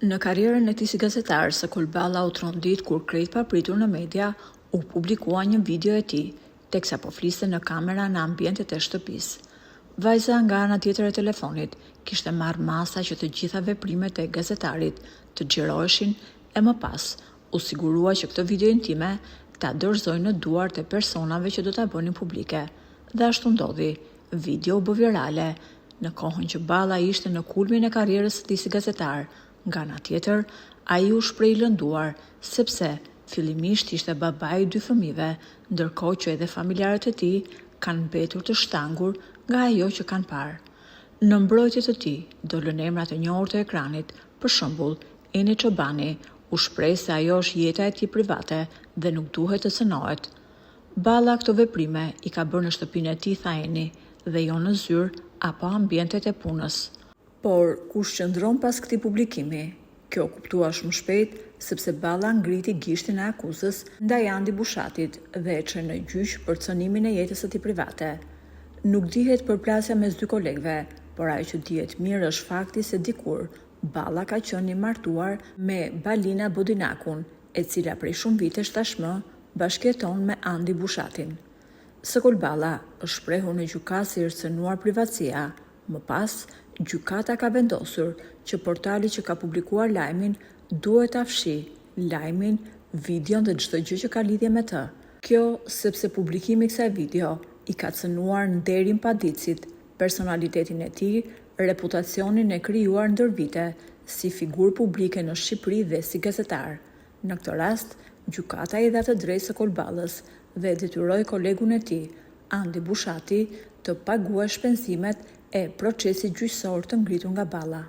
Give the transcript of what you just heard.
Në karrierën e tij si gazetar, Sokol Balla u trondit kur krejt papritur në media u publikua një video e tij, teksa po fliste në kamera në ambientet e shtëpisë. Vajza nga ana tjetër e telefonit kishte marrë masa që të gjitha veprimet e gazetarit të xhiroheshin e më pas u sigurua që këtë video intime ta dorëzojnë në duart e personave që do ta bënin publike. Dhe ashtu ndodhi. Video u bë virale në kohën që Balla ishte në kulmin e karrierës së tij si gazetar. Nga ana tjetër, ai u shpreh i lënduar sepse fillimisht ishte babai i 2 fëmijëve, ndërkohë që edhe familjarët e tij kanë mbetur të shtangur nga ajo që kanë parë. Në mbrojtje të tij, dolën emra të njohur të ekranit, për shembull, Eni Çobani u shpreh se ajo është jeta e tij private dhe nuk duhet të cënohet. Balla këto veprime i ka bërë në shtëpinë e tij, tha Eni, dhe jo në zyrë apo ambientet e punës. Por kush qëndron pas këtij publikimi? Kjo kuptua shumë shpejt sepse Balla ngriti gishtin e akuzës ndaj Andi Bushatit dhe e çoi në gjyq për cënimin e jetës së tij private. Nuk dihet përplasja mes 2 kolegëve, por ajo që dihet mirë është fakti se dikur Balla ka qenë i martuar me Balina Bodinakun, e cila prej shumë vitesh tashmë bashkëjeton me Andi Bushatin. Sokol Balla është shprehur në gjykatë se i është cënuar privatësia. Më pas, gjykata ka vendosur që portali që ka publikuar lajmin duhet ta fshijë lajmin, videon dhe çdo gjë që ka lidhje me të. Kjo sepse publikimi i kësaj video i ka cënuar nderin padicit, personalitetin e tij, reputacionin e krijuar ndër vite si figurë publike në Shqipëri dhe si gazetar. Në këtë rast, gjykata i dha të drejtë Sokol Ballës dhe detyroi kolegun e tij, Andi Bushati, të paguajë shpenzimet e procesit gjyqësor të ngritur nga Balla.